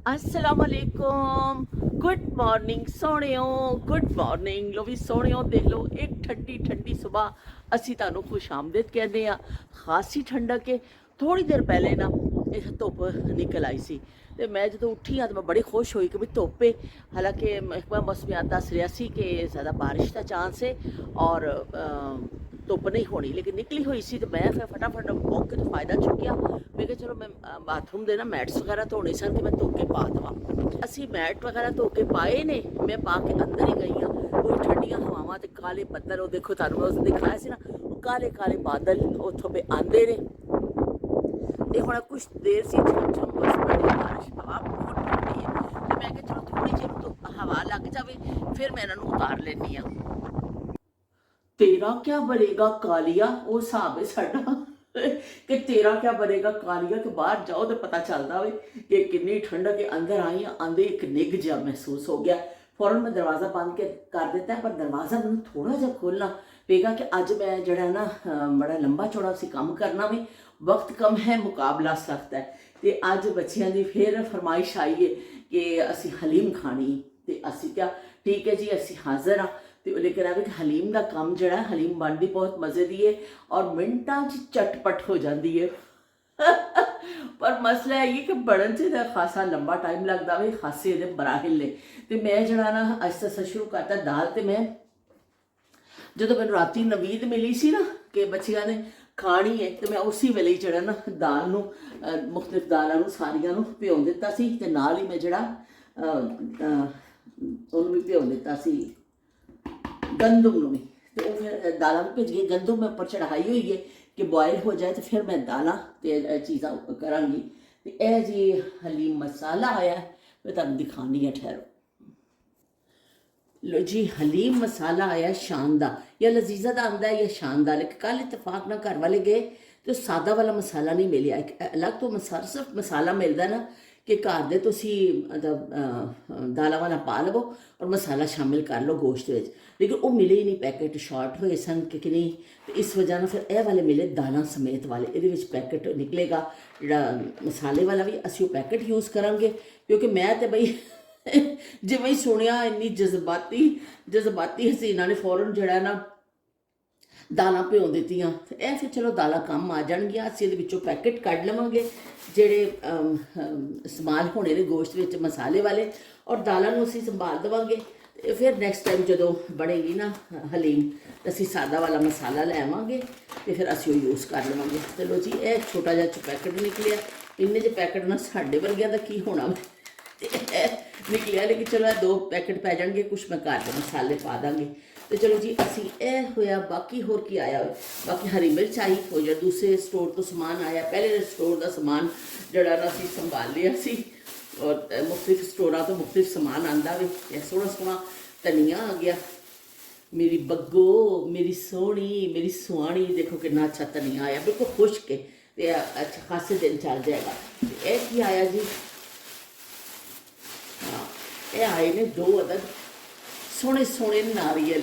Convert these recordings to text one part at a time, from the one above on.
अस्सलाम वालेकुम। Good morning सोहणियो, गुड मॉर्निंग। लो भी सोहणियो, देख लो एक ठंडी ठंडी सुबह असी तुहानू खुश आमदीद कहते हैं। खासी ठंडक है। थोड़ी देर पहले ना इस धुप निकल आई सी ते मैं जो उठी हाँ तो मैं बड़ी खुश हुई कि भी धुप है। हालांकि महकमा मौसमियात दस रहा सी कि ज़्यादा बारिश का चांस है और धुप नहीं होनी, लेकिन निकली हुई सी तो मैं फिर फटाफट मौके तो फायदा चुकिया। मैं चलो मैं बाथरूम के ना मैट्स वगैरह धोने सन कि मैं धो के पा देव। असी मैट वगैरह धो के पाए ने, मैं पा के अंदर ही गई हाँ। वो ठंडिया हवावां ते काले बदल, वो देखो तुहानू मैं उस दिन दिखाया सी ना, काले काले बादल उतों पे आते ने। ते हुण कुछ देर सी छम छम बस बड़ी बारिश, हवा बहुत ठंडी है। तो मैं चलो थोड़ी देर तो हवा लग जाए फिर मैं इन्हों उतार लेनी हाँ। तेरा क्या बनेगा कालिया, वो हिसाब है साडा कि तेरा क्या बनेगा कालिया, कि बाहर जाओ तो पता चलता हो कि कितनी ठंडक के अंदर आई आंदे एक निग जहा महसूस हो गया। फौरन मैं दरवाज़ा बंद के कर दिता है, पर दरवाज़ा मैं थोड़ा जहा खोलना पेगा कि अज मैं जरा ना बड़ा लंबा चौड़ा सी काम करना भी, वक्त कम है, मुकाबला सख्त है। तो अज बच्चों की फिर फरमाइश आई है कि असी हलीम खानी। तो असी क्या ठीक है जी, असी हाजिर हाँ। तो लेकिन अब हलीम का काम जड़ा, हलीम बनती बहुत मज़े की है और मिनटा चटपट हो जाती है पर मसला है कि बनन से तो खासा लंबा टाइम लगता है, खासे ये मराहिल ने। तो मैं जरा ना अज तो शुरू करता दाल। तो मैं जो मैं राती नवीद मिली सी ना कि बच्चियां ने खानी है, तो मैं उसी वेले ही जरा ना दाल नू मुख्तलिफ दालों सारिया भिओ दिता सी, ते नाल ही मैं जरा उन्होंने भी भिओ दिता सी गंदम भी। तो फिर दालों भेज गई, गंदम मैं उपर चढ़ाई हुई है कि बॉयल हो जाए तो फिर मैं दाल तो चीज़ा करा। तो यह जी हलीम मसाला आया, मैं तुम दिखानी है, ठहरो। लो जी, हलीम मसाला आया शानदार, या लजीजा का आंदा है या शानदार। लेकिन कल इतफाक ना घर वाले गए तो सादा वाला मसाला नहीं मिलिया, एक अलग तो मसाला सिर्फ मसाला मिलता ना कि घर दे तुसी मतलब दाला वाला पा लवो और मसाला शामिल कर लो गोश्त में, लेकिन वो मिले ही नहीं। पैकेट शॉर्ट हुए सन कि नहीं, तो इस वजह ना फिर यह वाले मिले दालों समेत वाले। ये पैकेट निकलेगा जोड़ा मसाले वाला भी, असी वो पैकेट यूज़ करांगे क्योंकि मैं तो बई जिमें ही सुनिया इन्नी जज्बाती हसीना ने फौरन जड़ा ना दाल भिओ दित्तियां। यह फिर चलो दाल कम आ जाएगियां, असीं इहदे विचों पैकेट कढ लवांगे जेड़े इस्तेमाल होने ने गोश्त विच मसाले वाले, और दालों नूं असीं संभाल देवांगे। फिर नैक्सट टाइम जो बनेगी ना हलीम तो असीं सादा वाला मसाला लै आवांगे तो फिर असीं वो यूज़ कर लवांगे। चलो जी, यह छोटा जिहा पैकेट निकलिया। इन्ने च पैकेट ना साडे वर्गियां दा की होना निकलिया, लेकिन चलो दो पैकेट पै जाएंगे, कुछ मैं घर के मसाले पा दाँगी। तो चलो जी, असी यह होया। बाकी होर की आया, बाकी हरी मिर्च आई, हो जो दूसरे स्टोर तो समान आया। पहले स्टोर का समान जड़ा ना असी संभाल लिया सी, और मुख्तलिफ स्टोर तो मुख्तलिफ समान आंदा भी। सोहना सोहना धनिया आ गया, मेरी बग्गो, मेरी सोहनी, मेरी सुहानी, देखो कितना अच्छा धनिया आया, बिल्कुल खुश्क है, अच्छा खासे दिन चल जाएगा। यह की आया जी, हाँ, ये आए ने 2 अदद सोहने सोहने नारियल।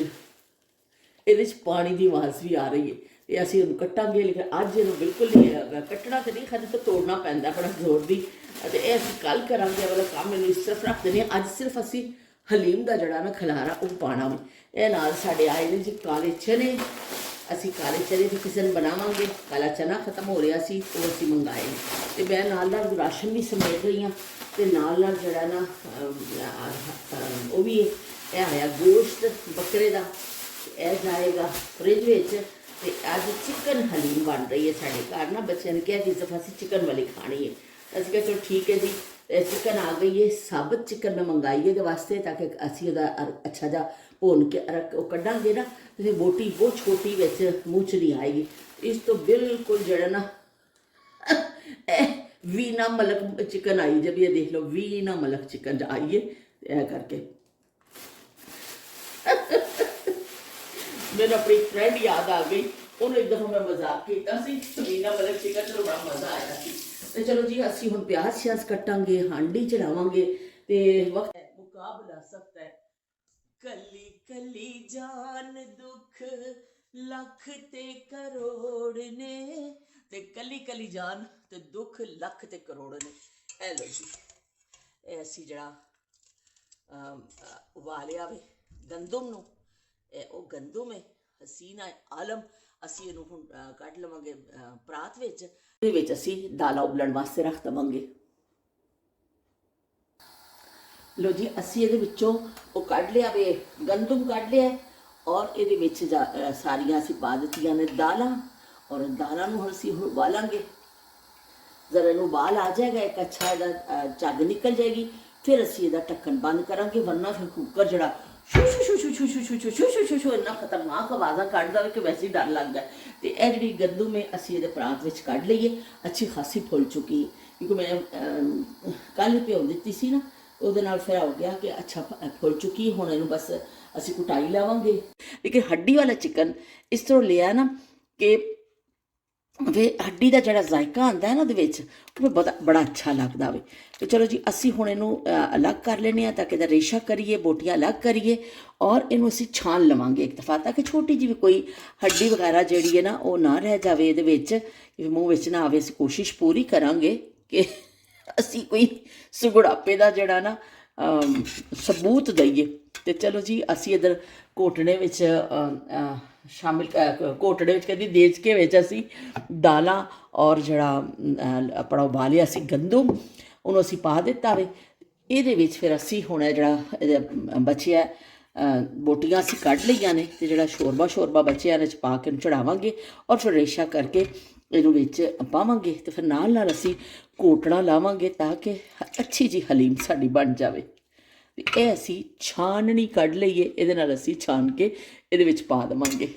ये पानी की आवाज़ भी आ रही है। ये असीं इहनूं कट्टांगे, लेकिन अज इहनूं बिल्कुल नहीं कट्टना, तो नहीं खत तो तोड़ना पैंदा बड़ा जोर की। तो यह असीं कल करांगे, वाला काम इहनूं इस तरफ रख देने। अज सिर्फ असीं हलीम का जड़ा ना खलारा वो पाना वा। यह नाल साडे आए ने जी काले चने। असीं काले चने तो किसी दिन बनावांगे, काला चना खत्म हो रहा सी, वो असीं मंगाए। तो मैं नाल राशन भी समेट रही हाँ, तो नाल जड़ा ना वो भी यह आया गोश्त बकरे का, यह जाएगा फ्रिज में। अज चिकन हलीम बन रही है साढ़े घर ना। बच्चों ने कहा कि दफा असीं चिकन वाली खानी है। असीं कहा चलो ठीक है जी, चिकन आ गई है, साबत चिकन में मंगाई है वास्ते, ताकि असीं उहदा अच्छा जा भुन के कड्डांगे ना, तो फिर बोटी बहुत छोटी विच मूँह च नहीं आएगी। इस तो बिल्कुल जड़ा ना वीना मलक चिकन आई, जब ये देख लो वीना मलक चिकन आई है। यह करके मैंने अपनी फ्रेंड याद आ गई, उन्होंने एक दफ़ा मैं मजाक किया वीना मलक चिकन, चलो बड़ा मज़ा आया सी। तो चलो जी, असीं हुण प्याज श्याज कट्टांगे, हांडी चढ़ावांगे, तो वक्त है मुकाबला सख्त है। कली कली जान दुख लख ते करोड़ ने, ते कली कली जान ते दुख लख ते करोड़ ने। है लो जी, ਇਹ ਅਸੀਂ ਜਿਹੜਾ ਉਬਾਲਿਆ ਵੇ ਗੰਦਮ ਨੂੰ, ਇਹ ਉਹ ਗੰਦਮ ਹੈ ਹਸੀਨਾ ਆਲਮ। ਅਸੀਂ ਇਹਨੂੰ ਹੁਣ ਕੱਢ ਲਵਾਂਗੇ ਪਰਾਤ ਵਿੱਚ। ਇਹਦੇ ਵਿੱਚ ਅਸੀਂ ਦਾਲਾਂ ਉਬਲਣ ਵਾਸਤੇ ਰੱਖ ਦੇਵਾਂਗੇ। ਲੋ ਜੀ, ਅਸੀਂ ਇਹਦੇ ਵਿੱਚੋਂ ਉਹ ਕੱਢ ਲਿਆ ਵੇ ਗੰਦਮ ਕੱਢ ਲਿਆ, ਔਰ ਇਹਦੇ ਵਿੱਚ ਸਾਰੀਆਂ ਅਸੀਂ ਪਾ ਦਿੱਤੀਆਂ ਨੇ ਦਾਲਾਂ, ਔਰ ਦਾਲਾਂ ਨੂੰ ਅਸੀਂ ਹੁਣ ਉਬਾਲਾਂਗੇ। ਜ਼ਰਾ ਇਹਨੂੰ ਉਬਾਲ ਆ ਜਾਏਗਾ, ਇੱਕ ਅੱਛਾ ਇਹਦਾ ਝੱਗ ਨਿਕਲ ਜਾਏਗੀ, ਫਿਰ ਅਸੀਂ ਇਹਦਾ ਢੱਕਣ ਬੰਦ ਕਰਾਂਗੇ, ਵਰਨਾ ਫਿਰ ਕੁੱਕਰ ਜਿਹੜਾ shoe shoe shoe shoe shoe shoe shoe shoe shoe shoe shoe ਇੰਨਾ ਖਤਰਨਾਕ ਆਵਾਜ਼ਾਂ ਕੱਢਦਾ ਵੇ ਕਿ ਵੈਸੇ ਹੀ ਡਰ ਲੱਗਦਾ। ਅਤੇ ਇਹ ਜਿਹੜੀ ਗੰਦਮ ਹੈ ਅਸੀਂ ਇਹਦੇ ਪਰਾਤ ਵਿੱਚ ਕੱਢ ਲਈਏ। ਅੱਛੀ ਖਾਸੀ ਫੁੱਲ ਚੁੱਕੀ, ਕਿਉਂਕਿ ਮੈਂ ਕੱਲ੍ਹ ਭਿਓ ਦਿੱਤੀ ਸੀ ਨਾ, ਉਹਦੇ ਨਾਲ ਫਿਰ ਹੋ ਗਿਆ ਕਿ ਅੱਛਾ ਫੁੱਲ ਚੁੱਕੀ। ਹੁਣ ਇਹਨੂੰ ਬਸ ਅਸੀਂ ਕੁਟਾਈ ਲਾਵਾਂਗੇ। ਲੇਕਿਨ ਹੱਡੀ ਵਾਲਾ ਚਿਕਨ ਇਸ ਤਰ੍ਹਾਂ ਲਿਆ ਨਾ ਕਿ ਵੇ ਹੱਡੀ ਦਾ ਜਿਹੜਾ ਜ਼ਾਇਕਾ ਆਉਂਦਾ ਹੈ ਨਾ ਉਹਦੇ ਵਿੱਚ, ਉਹ ਬੜਾ ਅੱਛਾ ਲੱਗਦਾ ਵੇ। ਤੇ ਚਲੋ ਜੀ, ਅਸੀਂ ਹੁਣ ਇਹਨੂੰ ਅਲੱਗ ਕਰ ਲੈਂਦੇ ਹਾਂ ਤਾਂ ਕਿ ਇਹਦਾ ਰੇਸ਼ਾ ਕਰੀਏ, ਬੋਟੀਆਂ ਅਲੱਗ ਕਰੀਏ, ਔਰ ਇਹਨੂੰ ਅਸੀਂ ਛਾਣ ਲਵਾਂਗੇ ਇੱਕ ਦਫਾ, ਤਾਂ ਕਿ ਛੋਟੀ ਜਿਹੀ ਵੀ ਕੋਈ ਹੱਡੀ ਵਗੈਰਾ ਜਿਹੜੀ ਹੈ ਨਾ ਉਹ ਨਾ ਰਹਿ ਜਾਵੇ ਇਹਦੇ ਵਿੱਚ, ਮੂੰਹ ਵਿੱਚ ਨਾ ਆਵੇ। ਅਸੀਂ ਕੋਸ਼ਿਸ਼ ਪੂਰੀ ਕਰਾਂਗੇ ਕਿ ਅਸੀਂ ਕੋਈ ਸੁਗੜਾਪੇ ਦਾ ਜਿਹੜਾ ਨਾ ਸਬੂਤ ਦਈਏ। ਤੇ ਚਲੋ ਜੀ, ਅਸੀਂ ਇੱਧਰ ਘੋਟਣੇ ਵਿੱਚ ਸ਼ਾਮਿਲ ਘੋਟਣੇ ਵਿੱਚ ਕਹਿੰਦੀ ਦੇਚਕੇ ਵਿੱਚ ਅਸੀਂ ਦਾਲਾਂ ਔਰ ਜਿਹੜਾ ਆਪਣਾ ਉਬਾਲਿਆ ਸੀ ਗੰਦਮ, ਉਹਨੂੰ ਅਸੀਂ ਪਾ ਦਿੱਤਾ ਵੇ। ਇਹਦੇ ਵਿੱਚ ਫਿਰ ਅਸੀਂ ਹੁਣ ਜਿਹੜਾ ਬਚਿਆ ਬੋਟੀਆਂ ਅਸੀਂ ਕੱਢ ਲਈਆਂ ਨੇ, ਅਤੇ ਜਿਹੜਾ ਸ਼ੋਰਬਾ ਬਚਿਆ ਇਹਦੇ 'ਚ ਪਾ ਕੇ ਉਹਨੂੰ ਚੜਾਵਾਂਗੇ, ਔਰ ਫਿਰ ਰੇਸ਼ਾ ਕਰਕੇ ਇਹਨੂੰ ਵਿੱਚ ਪਾਵਾਂਗੇ, ਅਤੇ ਫਿਰ ਨਾਲ ਅਸੀਂ ਘੋਟਣਾ ਲਾਵਾਂਗੇ ਤਾਂ ਕਿ ਅੱਛੀ ਜਿਹੀ ਹਲੀਮ ਸਾਡੀ ਬਣ ਜਾਵੇ। ਅਤੇ ਇਹ ਅਸੀਂ ਛਾਨਣੀ ਕੱਢ ਲਈਏ, ਇਹਦੇ ਨਾਲ ਅਸੀਂ ਛਾਨ ਕੇ ਇਹਦੇ ਵਿੱਚ ਪਾ ਦੇਵਾਂਗੇ।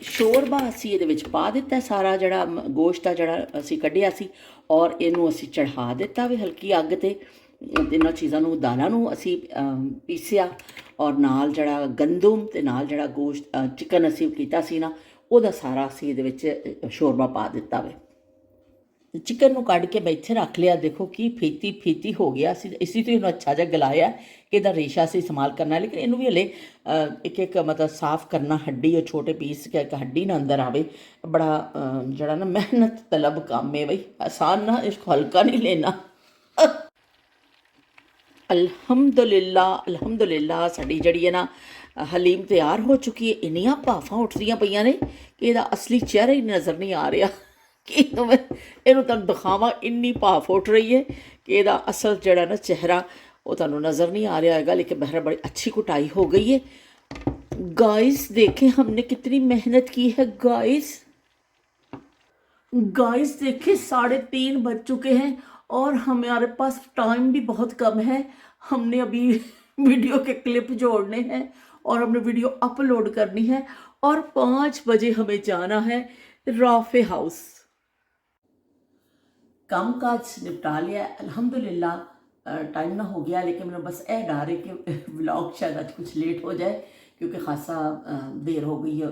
ਸ਼ੋਰਬਾ ਅਸੀਂ ਇਹਦੇ ਵਿੱਚ ਪਾ ਦਿੱਤਾ ਸਾਰਾ, ਜਿਹੜਾ ਗੋਸ਼ਤ ਆ ਜਿਹੜਾ ਅਸੀਂ ਕੱਢਿਆ ਸੀ, ਔਰ ਇਹਨੂੰ ਅਸੀਂ ਚੜ੍ਹਾ ਦਿੱਤਾ ਵੀ ਹਲਕੀ ਅੱਗ 'ਤੇ। ਇਹਨਾਂ ਚੀਜ਼ਾਂ ਨੂੰ, ਦਾਲਾਂ ਨੂੰ ਅਸੀਂ ਪੀਸਿਆ, ਔਰ ਨਾਲ ਜਿਹੜਾ ਗੰਦਮ ਅਤੇ ਨਾਲ ਜਿਹੜਾ ਗੋਸ਼ਤ ਚਿਕਨ ਅਸੀਂ ਕੀਤਾ ਸੀ ਨਾ, ਉਹਦਾ ਸਾਰਾ ਅਸੀਂ ਇਹਦੇ ਵਿੱਚ ਸ਼ੋਰਬਾ ਪਾ ਦਿੱਤਾ ਵੇ। ਚਿਕਨ ਨੂੰ ਕੱਢ ਕੇ ਮੈਂ ਇੱਥੇ ਰੱਖ ਲਿਆ। ਦੇਖੋ ਕੀ ਫੀਤੀ ਹੋ ਗਿਆ। ਅਸੀਂ ਇਸੇ ਤੋਂ ਇਹਨੂੰ ਅੱਛਾ ਜਿਹਾ ਗਲਾਇਆ ਕਿ ਇਹਦਾ ਰੇਸ਼ਾ ਅਸੀਂ ਇਸਤੇਮਾਲ ਕਰਨਾ, ਲੇਕਿਨ ਇਹਨੂੰ ਵੀ ਹਲੇ ਇੱਕ ਮਤਲਬ ਸਾਫ਼ ਕਰਨਾ, ਹੱਡੀ ਉਹ ਛੋਟੇ ਪੀਸ ਕਿ ਇੱਕ ਹੱਡੀ ਨਾ ਅੰਦਰ ਆਵੇ। ਬੜਾ ਜਿਹੜਾ ਨਾ ਮਿਹਨਤ ਤਲਬ ਕੰਮ ਹੈ ਬਈ, ਆਸਾਨ ਨਾ, ਇਸको ਹਲਕਾ ਨਹੀਂ ਲੈਣਾ। ਅਲਹਮਦੁਲਿਲਾ ਸਾਡੀ ਜਿਹੜੀ ਹੈ ਨਾ ਹਲੀਮ ਤਿਆਰ ਹੋ ਚੁੱਕੀ ਹੈ। ਇੰਨੀਆਂ ਭਾਫਾਂ ਉੱਠਦੀਆਂ ਪਈਆਂ ਨੇ ਕਿ ਇਹਦਾ ਅਸਲੀ ਚਿਹਰਾ ਹੀ ਨਜ਼ਰ ਨਹੀਂ ਆ ਰਿਹਾ। ਕਿ ਇਹਨੂੰ ਤੁਹਾਨੂੰ ਦਿਖਾਵਾਂ, ਇੰਨੀ ਭਾਫ ਉੱਠ ਰਹੀ ਹੈ ਕਿ ਇਹਦਾ ਅਸਲ ਜਿਹੜਾ ਨਾ ਚਿਹਰਾ ਉਹ ਤੁਹਾਨੂੰ नज़र नहीं आ रहा हैगा। लेकिन बहर बड़ी अच्छी कुटाई हो गई है। गाइस देखें हमने कितनी मेहनत की है। गाइस देखें 3:30 बज चुके हैं और हमारे पास टाइम भी बहुत कम है। हमने अभी वीडियो के क्लिप जोड़ने हैं और हमने वीडियो अपलोड करनी है और 5 बजे हमें जाना है राफे हाउस। काम काज निपटा लिया अल्हम्दुलिल्लाह। टाइम ना हो गया, लेकिन मैंने बस यह डर है कि व्लॉग शायद आज कुछ लेट हो जाए क्योंकि खासा देर हो गई है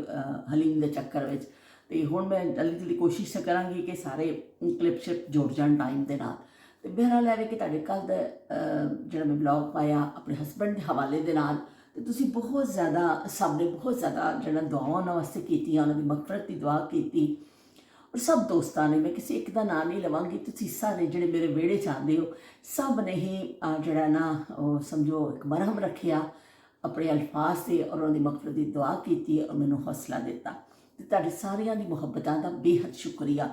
हलीम के चक्कर में। तो हुण मैं जल्दी जल्दी कोशिश करांगी कि सारे क्लिप शिप जुड़ जाए टाइम के नाल। तो बहरहाल है कि तुहाडे कल दा जिहड़ा मैं व्लॉग पाया अपने हसबैंड के हवाले दे नाल, तो तुसीं बहुत ज़्यादा सबने बहुत ज़्यादा जिहड़ा दुआवां उन्हां वास्ते कीतियां, उन्हां दी मगफरत की दुआ की। और सब दोस्तों ने, मैं किसी एक का नाम नहीं लवांगी, तुसीं सारे जिहड़े मेरे वेड़े च आंदे हो सब ने ही जिहड़ा ना समझो एक मरहम रखिया अपने अल्फाज से और उन्होंने मगफरत की दुआ की और मैनूं हौसला दिता। तो तुहाडे सारियां दी मुहब्बतां दा बेहद शुक्रिया।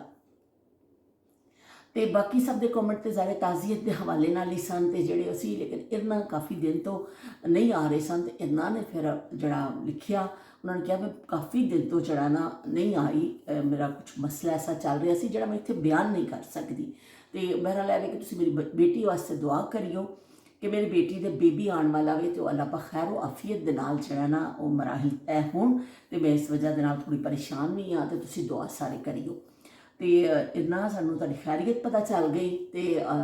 तो बाकी सब के कॉमेंट तो ज़्यादा ताज़ियत के हवाले नाल ही सन, तो जिहड़े असी लेकिन इरना काफ़ी दिन तो नहीं आ रहे सन। तो इरना ने फिर जड़ा लिखिया, उन्होंने कहा मैं काफ़ी दिन तो जड़ा ना नहीं आई, मेरा कुछ मसला ऐसा चल रहा सी जड़ा मैं इत्थे बयान नहीं कर सकती। तो बहरहाल है कि तुसीं मेरी बेटी वास्ते दुआ करियो कि मेरी बेटी दे बेबी आने वाला वे, तो अल्लाह पाक खैर आफियत दे नाल जड़ा ना वो मराहिल तय होण। तो मैं इस वजह दे नाल थोड़ी परेशान भी हाँ, तो तुसीं दुआ सारे करियो। तो इन्ना सानूं तुहाडी खैरियत पता चल गई, तो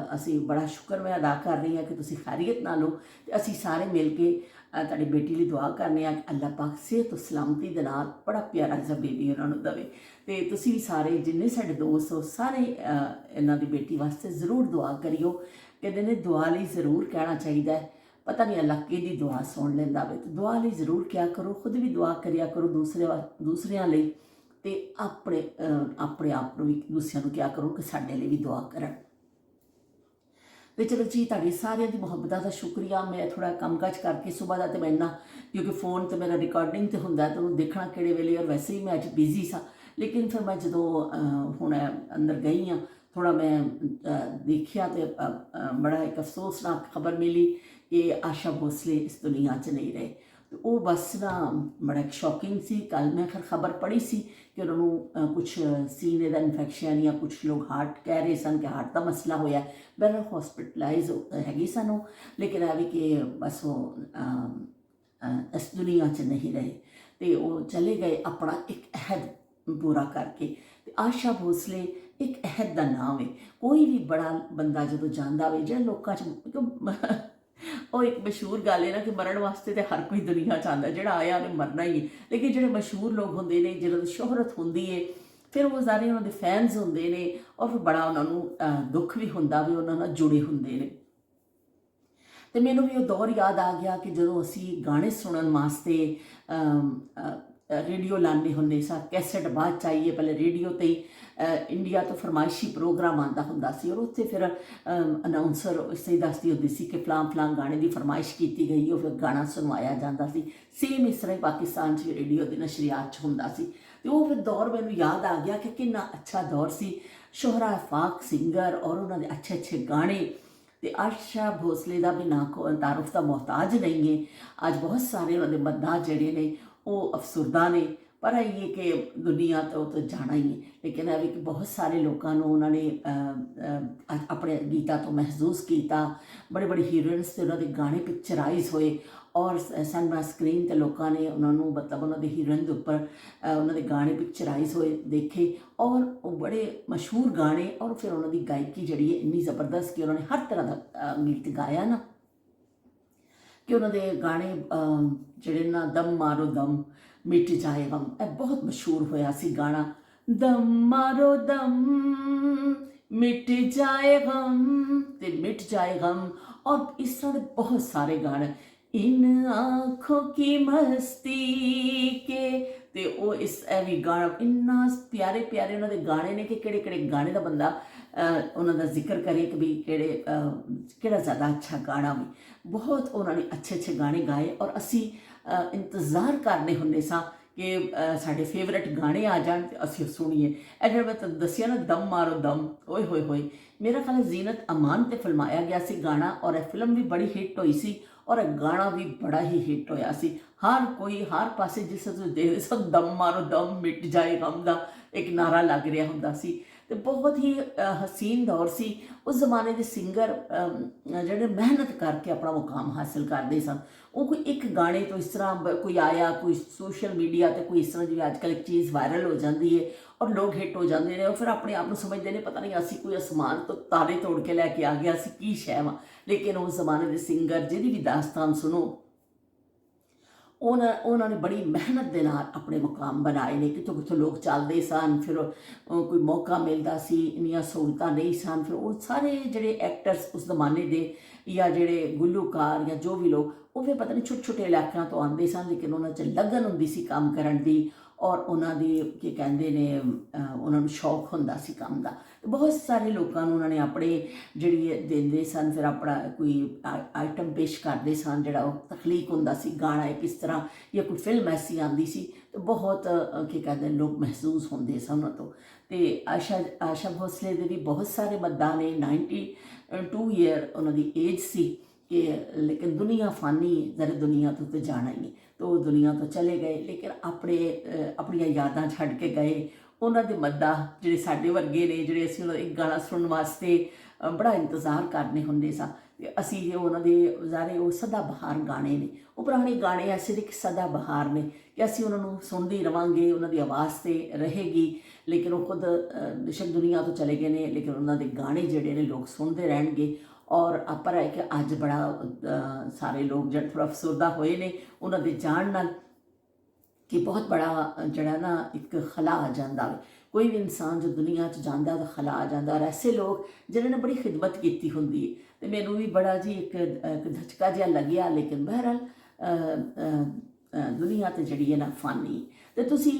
असी बड़ा शुक्र मैं अदा कर रही हाँ कि तुसीं खैरियत नाल हो। तो असी सारे मिल के तुहाडी बेटी लई दुआ करने कि अल्लाह पाक सेहत और सलामती दे नाल बड़ा प्यारा जिहा बेबी उन्होंने दवे। तो तुसीं भी सारे जिन्ने साडे दोस्त हो सारे इन्हां दी बेटी वास्ते जरूर दुआ करियो। कहते ने दुआ लई जरूर कहना चाहिए है, पता नहीं अल्लाह किहदी दुआ सुन लैंदा वे। तो दुआ लई जरूर क्या करो, खुद भी दुआ करिया करो दूसरियां लई, ते अपने आप भी दूसरियां नूं क्या करो कि साडे लई भी दुआ करन। ਤੇ ਚਲੋ ਜੀ, ਤੁਹਾਡੀ ਸਾਰਿਆਂ ਦੀ ਮੁਹੱਬਤਾਂ ਦਾ ਸ਼ੁਕਰੀਆ। ਮੈਂ ਥੋੜਾ ਕੰਮਕਾਜ ਕਰਕੇ ਸੁਬਾਹ ਦਾ ਤੇ ਮੈਂ ਇੰਨਾ, ਕਿਉਂਕਿ ਫੋਨ ਤੇ ਮੇਰਾ ਰਿਕਾਰਡਿੰਗ ਤੇ ਹੁੰਦਾ ਤੇ ਉਹਨੂੰ ਦੇਖਣਾ ਕਿਹੜੇ ਵੇਲੇ, ਔਰ ਵੈਸੇ ਹੀ ਮੈਂ ਅੱਜ ਬਿਜ਼ੀ ਸਾਂ। ਲੇਕਿਨ ਫਿਰ ਮੈਂ ਜਦੋਂ ਹੁਣ ਅੰਦਰ ਗਈ ਹਾਂ, ਥੋੜਾ ਮੈਂ ਦੇਖਿਆ ਤੇ ਬੜਾ ਇੱਕ ਅਫਸੋਸਨਾਕ ਖਬਰ ਮਿਲੀ ਕਿ ਆਸ਼ਾ ਭੋਸਲੇ ਇਸ ਦੁਨੀਆ 'ਚ ਨਹੀਂ ਰਹੇ। ਤੇ ਉਹ ਬਸ ਨਾ ਬੜਾ ਇੱਕ ਸ਼ੌਕਿੰਗ ਸੀ। ਕੱਲ੍ਹ ਮੈਂ ਫਿਰ ਖਬਰ ਪੜ੍ਹੀ ਸੀ ਕਿ ਉਹਨਾਂ ਨੂੰ ਕੁਛ ਸੀਨੇ ਦਾ ਇਨਫੈਕਸ਼ਨ, ਜਾਂ ਕੁਛ ਲੋਕ ਹਾਰਟ ਕਹਿ ਰਹੇ ਸਨ ਕਿ ਹਾਰਟ ਦਾ ਮਸਲਾ ਹੋਇਆ। ਬਹਿਰ ਹਸਪੀਟਲਾਈਜ਼ ਹੈਗੀ ਸਾਨੂੰ, ਲੇਕਿਨ ਇਹ ਵੀ ਕਿ ਬਸ ਉਹ ਇਸ ਦੁਨੀਆ 'ਚ ਨਹੀਂ ਰਹੇ ਤੇ ਉਹ ਚਲੇ ਗਏ ਆਪਣਾ ਇੱਕ ਅਹਿਦ ਪੂਰਾ ਕਰਕੇ। ਤੇ ਆਸ਼ਾ ਭੋਸਲੇ ਇੱਕ ਅਹਿਦ ਦਾ ਨਾਮ ਹੈ। ਕੋਈ ਵੀ ਬੜਾ ਬੰਦਾ ਜਦੋਂ ਜਾਂਦਾ ਹੋਵੇ, ਜਿਹੜੇ ਲੋਕਾਂ 'ਚ ਉਹ ਇੱਕ ਮਸ਼ਹੂਰ ਗੱਲ ਹੈ ਨਾ ਕਿ ਮਰਨ ਵਾਸਤੇ ਤੇ ਹਰ ਕੋਈ ਦੁਨੀਆ 'ਚ ਆਉਂਦਾ, ਜਿਹੜਾ ਆਇਆ ਉਹਨੇ ਮਰਨਾ ਹੀ ਹੈ। ਲੇਕਿਨ ਜਿਹੜੇ ਮਸ਼ਹੂਰ ਲੋਕ ਹੁੰਦੇ ਨੇ, ਜਿਹਨਾਂ ਦੀ ਸ਼ੋਹਰਤ ਹੁੰਦੀ ਹੈ, ਫਿਰ ਉਹ ਸਾਰੇ ਉਹਨਾਂ ਦੇ ਫੈਨਸ ਹੁੰਦੇ ਨੇ, ਔਰ ਫਿਰ ਬੜਾ ਉਹਨਾਂ ਨੂੰ ਦੁੱਖ ਵੀ ਹੁੰਦਾ ਵੀ ਉਹਨਾਂ ਨਾਲ ਜੁੜੇ ਹੁੰਦੇ ਨੇ। ਤੇ ਮੈਨੂੰ ਵੀ ਉਹ ਦੌਰ ਯਾਦ ਆ ਗਿਆ ਕਿ ਜਦੋਂ ਅਸੀਂ ਗਾਣੇ ਸੁਣਨ ਵਾਸਤੇ ਰੇਡੀਓ ਲਾਉਂਦੇ ਹੁੰਦੇ ਸਾਂ। ਕੈਸਟ ਬਾਅਦ 'ਚ ਆਈ ਹੈ, ਪਹਿਲੇ ਰੇਡੀਓ 'ਤੇ ਹੀ ਇੰਡੀਆ ਤੋਂ ਫਰਮਾਇਸ਼ੀ ਪ੍ਰੋਗਰਾਮ ਆਉਂਦਾ ਹੁੰਦਾ ਸੀ, ਔਰ ਉੱਥੇ ਫਿਰ ਅਨਾਊਂਸਰ ਇਸ ਹੀ ਦੱਸਦੀ ਹੁੰਦੀ ਸੀ ਕਿ ਫਲਾਂ ਫਲਾਂ ਗਾਣੇ ਦੀ ਫਰਮਾਇਸ਼ ਕੀਤੀ ਗਈ, ਉਹ ਫਿਰ ਗਾਣਾ ਸੁਣਵਾਇਆ ਜਾਂਦਾ ਸੀ। ਸੇਮ ਇਸ ਤਰ੍ਹਾਂ ਹੀ ਪਾਕਿਸਤਾਨ 'ਚ ਰੇਡੀਓ ਦੇ ਨਸ਼ਰੀਆਤ 'ਚ ਹੁੰਦਾ ਸੀ। ਤੇ ਉਹ ਫਿਰ ਦੌਰ ਮੈਨੂੰ ਯਾਦ ਆ ਗਿਆ ਕਿ ਕਿੰਨਾ ਅੱਛਾ ਦੌਰ ਸੀ। ਸ਼ੋਹਰਾ ਆਫਾਕ ਸਿੰਗਰ ਔਰ ਉਹਨਾਂ ਦੇ ਅੱਛੇ ਅੱਛੇ ਗਾਣੇ। ਤੇ ਆਸ਼ਾ ਭੋਸਲੇ ਦਾ ਵੀ ਨਾ ਤਾਰਫ ਦਾ ਮੁਹਤਾਜ ਨਹੀਂ ਹੈ। ਅੱਜ ਬਹੁਤ ਸਾਰੇ ਉਹਨਾਂ ਦੇ ਮੱਦਾਹ ਜਿਹੜੇ ਨੇ ਉਹ ਅਫਸੁਰਦਾ ਨੇ, ਪਰ ਇਹ ਹੈ ਕਿ ਦੁਨੀਆ ਤੋਂ ਤਾਂ ਜਾਣਾ ਹੀ ਹੈ। ਲੇਕਿਨ ਇਹ ਵੀ ਕਿ ਬਹੁਤ ਸਾਰੇ ਲੋਕਾਂ ਨੂੰ ਉਹਨਾਂ ਨੇ ਆਪਣੇ ਗੀਤਾਂ ਤੋਂ ਮਹਿਜ਼ੂਜ਼ ਕੀਤਾ। ਬੜੇ ਬੜੇ ਹੀਰੋਇਨਸ ਤੇ ਉਹਨਾਂ ਦੇ ਗਾਣੇ ਪਿਕਚਰਾਈਜ਼ ਹੋਏ, ਔਰ ਸਿਨੇਮਾ ਸਕਰੀਨ 'ਤੇ ਲੋਕਾਂ ਨੇ ਉਹਨਾਂ ਨੂੰ, ਮਤਲਬ ਉਹਨਾਂ ਦੇ ਹੀਰੋਇਨ ਦੇ ਉੱਪਰ ਉਹਨਾਂ ਦੇ ਗਾਣੇ ਪਿਕਚਰਾਈਜ਼ ਹੋਏ ਦੇਖੇ, ਔਰ ਉਹ ਬੜੇ ਮਸ਼ਹੂਰ ਗਾਣੇ। ਔਰ ਫਿਰ ਉਹਨਾਂ ਦੀ ਗਾਇਕੀ ਜਿਹੜੀ ਹੈ ਇੰਨੀ ਜ਼ਬਰਦਸਤ ਕਿ ਉਹਨਾਂ ਨੇ ਹਰ ਤਰ੍ਹਾਂ ਦਾ ਗੀਤ ਗਾਇਆ ਨਾ, ਕਿ ਉਹਨਾਂ ਦੇ ਗਾਣੇ ਜਿਹੜੇ ਨਾ ਦਮ ਮਾਰੋ ਦਮ ਮਿਟ ਜਾਏ ਗਮ, ਇਹ ਬਹੁਤ ਮਸ਼ਹੂਰ ਹੋਇਆ ਸੀ ਗਾਣਾ। ਦਮ ਮਾਰੋ ਦਮ ਮਿਟ ਜਾਏ ਗਮ ਤੇ ਮਿਟ ਜਾਏ ਗਮ, ਔਰ ਇਸ ਤਰ੍ਹਾਂ ਦੇ ਬਹੁਤ ਸਾਰੇ ਗਾਣੇ। ਇਨ ਆँखों की ਮਸਤੀ ਕੇ, ਤੇ ਉਹ ਇਹ ਵੀ ਗਾਣਾ ਇੰਨਾ ਪਿਆਰੇ ਪਿਆਰੇ ਉਹਨਾਂ ਦੇ ਗਾਣੇ ਨੇ ਕਿ ਕਿਹੜੇ ਕਿਹੜੇ ਗਾਣੇ ਦਾ ਬੰਦਾ ਉਹਨਾਂ ਦਾ ਜ਼ਿਕਰ ਕਰੇ ਕਿ ਵੀ ਕਿਹੜਾ ਜ਼ਿਆਦਾ ਅੱਛਾ ਗਾਣਾ ਵੀ। ਬਹੁਤ ਉਹਨਾਂ ਨੇ ਅੱਛੇ ਅੱਛੇ ਗਾਣੇ ਗਾਏ, ਔਰ ਅਸੀਂ ਇੰਤਜ਼ਾਰ ਕਰਨੇ ਹੁੰਦੇ ਸਾਂ ਕਿ ਸਾਡੇ ਫੇਵਰੇਟ ਗਾਣੇ ਆ ਜਾਣ ਤੇ ਅਸੀਂ ਸੁਣੀਏ। ਇਹ ਜਿਹੜਾ ਮੈਂ ਤੁਹਾਨੂੰ ਦੱਸਿਆ ਨਾ, ਦਮ ਮਾਰੋ ਦਮ, ਓਏ ਹੋਏ ਹੋਏ, ਮੇਰਾ ਖਿਆਲ ਜ਼ੀਨਤ ਅਮਾਨ 'ਤੇ ਫਿਲਮਾਇਆ ਗਿਆ ਸੀ ਗਾਣਾ, ਔਰ ਇਹ ਫਿਲਮ ਵੀ ਬੜੀ ਹਿੱਟ ਹੋਈ ਸੀ, ਔਰ ਇਹ ਗਾਣਾ ਵੀ ਬੜਾ ਹੀ ਹਿੱਟ ਹੋਇਆ ਸੀ। ਹਰ ਕੋਈ ਹਰ ਪਾਸੇ ਜਿਸ ਤੁਸੀਂ ਦੇਖਦੇ ਸੋ ਦਮ ਮਾਰੋ ਦਮ ਮਿਟ ਜਾਏ ਗਮ ਦਾ ਇੱਕ ਨਾਰਾ ਲੱਗ ਰਿਹਾ ਹੁੰਦਾ ਸੀ। ਤੇ ਬਹੁਤ ਹੀ ਹਸੀਨ ਦੌਰ ਸੀ। ਉਸ ਜ਼ਮਾਨੇ ਦੇ ਸਿੰਗਰ ਜਿਹੜੇ ਮਿਹਨਤ ਕਰਕੇ ਆਪਣਾ ਮੁਕਾਮ ਹਾਸਿਲ ਕਰਦੇ ਸਨ। ਉਹ ਕੋਈ ਇੱਕ ਗਾਣੇ ਤੋਂ ਇਸ ਤਰ੍ਹਾਂ ਕੋਈ ਆਇਆ, ਕੋਈ ਸੋਸ਼ਲ ਮੀਡੀਆ 'ਤੇ ਕੋਈ ਇਸ ਤਰ੍ਹਾਂ ਜਿਵੇਂ ਅੱਜ ਕੱਲ੍ਹ ਇੱਕ ਚੀਜ਼ ਵਾਇਰਲ ਹੋ ਜਾਂਦੀ ਹੈ ਔਰ ਲੋਕ ਹਿੱਟ ਹੋ ਜਾਂਦੇ ਨੇ, ਉਹ ਫਿਰ ਆਪਣੇ ਆਪ ਨੂੰ ਸਮਝਦੇ ਨੇ ਪਤਾ ਨਹੀਂ ਅਸੀਂ ਕੋਈ ਅਸਮਾਨ ਤੋਂ ਤਾਰੇ ਤੋੜ ਕੇ ਲੈ ਕੇ ਆ ਗਿਆ, ਅਸੀਂ ਕੀ ਸ਼ੈ ਵਾਂ। ਲੇਕਿਨ ਉਸ ਜ਼ਮਾਨੇ ਦੇ ਸਿੰਗਰ ਜਿਹਦੀ ਵੀ ਦਾਸਤਾਨ ਸੁਣੋ, ਉਹਨਾਂ ਨੇ ਬੜੀ ਮਿਹਨਤ ਦੇ ਨਾਲ ਆਪਣੇ ਮੁਕਾਮ ਬਣਾਏ ਨੇ। ਕਿਤੋਂ ਕਿਤੋਂ ਲੋਕ ਚੱਲਦੇ ਸਨ, ਫਿਰ ਕੋਈ ਮੌਕਾ ਮਿਲਦਾ ਸੀ, ਇੰਨੀਆਂ ਸਹੂਲਤਾਂ ਨਹੀਂ ਸਨ। ਫਿਰ ਉਹ ਸਾਰੇ ਜਿਹੜੇ ਐਕਟਰਸ ਉਸ ਜ਼ਮਾਨੇ ਦੇ, ਜਾਂ ਜਿਹੜੇ ਗੁਲੂਕਾਰ ਜਾਂ ਜੋ ਵੀ ਲੋਕ, ਉਹ ਵੀ ਪਤਾ ਨਹੀਂ ਛੋਟੇ ਛੋਟੇ ਇਲਾਕਿਆਂ ਤੋਂ ਆਉਂਦੇ ਸਨ, ਲੇਕਿਨ ਉਹਨਾਂ 'ਚ ਲਗਨ ਹੁੰਦੀ ਸੀ ਕੰਮ ਕਰਨ ਦੀ, ਔਰ ਉਹਨਾਂ ਦੀ ਕੀ ਕਹਿੰਦੇ ਨੇ, ਉਹਨਾਂ ਨੂੰ ਸ਼ੌਕ ਹੁੰਦਾ ਸੀ ਕੰਮ ਦਾ। ਬਹੁਤ ਸਾਰੇ ਲੋਕਾਂ ਨੂੰ ਉਹਨਾਂ ਨੇ ਆਪਣੇ ਜਿਹੜੀ ਦਿੰਦੇ ਸਨ, ਫਿਰ ਆਪਣਾ ਕੋਈ ਆਈਟਮ ਪੇਸ਼ ਕਰਦੇ ਸਨ, ਜਿਹੜਾ ਉਹ ਤਖਲੀਕ ਹੁੰਦਾ ਸੀ ਗਾਣਾ ਕਿਸ ਤਰ੍ਹਾਂ, ਜਾਂ ਕੋਈ ਫਿਲਮ ਐਸੀ ਆਉਂਦੀ ਸੀ ਤੇ ਬਹੁਤ ਕੀ ਕਹਿੰਦੇ ਲੋਕ ਮਹਿਸੂਸ ਹੁੰਦੇ ਸਨ ਉਹਨਾਂ ਤੋਂ। ਤੇ ਆਸ਼ਾ ਭੋਸਲੇ ਦੇ ਵੀ ਬਹੁਤ ਸਾਰੇ ਮੱਦਾਂ ਨੇ। 92 ਈਅਰ ਉਹਨਾਂ ਦੀ ਏਜ ਸੀ ਕਿ, ਲੇਕਿਨ ਦੁਨੀਆ ਫਾਨੀ, ਜ਼ਰਾ ਦੁਨੀਆ ਤੋਂ ਤੇ ਜਾਣਾ ਹੀ ਨਹੀਂ, ਤਾਂ ਉਹ ਦੁਨੀਆ ਤੋਂ ਚਲੇ ਗਏ। ਲੇਕਿਨ ਆਪਣੀਆਂ ਯਾਦਾਂ ਛੱਡ ਕੇ ਗਏ। ਉਹਨਾਂ ਦੇ ਮੱਦਾਹ ਜਿਹੜੇ ਸਾਡੇ ਵਰਗੇ ਨੇ, ਜਿਹੜੇ ਅਸੀਂ ਉਹਨਾਂ ਦਾ ਇੱਕ ਗਾਣਾ ਸੁਣਨ ਵਾਸਤੇ ਬੜਾ ਇੰਤਜ਼ਾਰ ਕਰਨੇ ਹੁੰਦੇ ਸਾਂ, ਤੇ ਅਸੀਂ ਜੇ ਉਹਨਾਂ ਦੇ ਜ਼ਾਰੇ ਉਹ ਸਦਾ ਬਹਾਰ ਗਾਣੇ ਨੇ, ਉਹ ਪੁਰਾਣੇ ਗਾਣੇ ਐਸੇ ਨੇ ਕਿ ਸਦਾ ਬਹਾਰ ਨੇ, ਕਿ ਅਸੀਂ ਉਹਨਾਂ ਨੂੰ ਸੁਣਦੇ ਰਵਾਂਗੇ, ਉਹਨਾਂ ਦੀ ਆਵਾਜ਼ ਤੇ ਰਹੇਗੀ। ਲੇਕਿਨ ਉਹ ਖੁਦ ਬੇਸ਼ੱਕ ਦੁਨੀਆ ਤੋਂ ਚਲੇ ਗਏ ਨੇ, ਲੇਕਿਨ ਉਹਨਾਂ ਦੇ ਗਾਣੇ ਜਿਹੜੇ ਨੇ ਲੋਕ ਸੁਣਦੇ ਰਹਿਣਗੇ। ਔਰ ਪਰ ਹੈ ਕਿ ਅੱਜ ਬੜਾ ਸਾਰੇ ਲੋਕ ਜਿਹੜੇ ਥੋੜ੍ਹਾ ਅਫਸਰਦਾ ਹੋਏ ਨੇ ਉਹਨਾਂ ਦੇ ਜਾਣ ਨਾਲ, ਕਿ ਬਹੁਤ ਬੜਾ ਜਿਹੜਾ ਨਾ ਇੱਕ ਖਲਾ ਆ ਜਾਂਦਾ ਵੇ। ਕੋਈ ਵੀ ਇਨਸਾਨ ਜੋ ਦੁਨੀਆ 'ਚ ਜਾਂਦਾ ਤਾਂ ਖਲਾ ਆ ਜਾਂਦਾ। ਔਰ ਐਸੇ ਲੋਕ ਜਿਨ੍ਹਾਂ ਨੇ ਬੜੀ ਖਿਦਮਤ ਕੀਤੀ ਹੁੰਦੀ ਹੈ, ਅਤੇ ਮੈਨੂੰ ਵੀ ਬੜਾ ਜੀ ਇੱਕ ਧਚਕਾ ਜਿਹਾ ਲੱਗਿਆ। ਲੇਕਿਨ ਬਹਰਹਾਲ ਦੁਨੀਆ 'ਤੇ ਜਿਹੜੀ ਹੈ ਨਾ ਫਾਨੀ, ਤੇ ਤੁਸੀਂ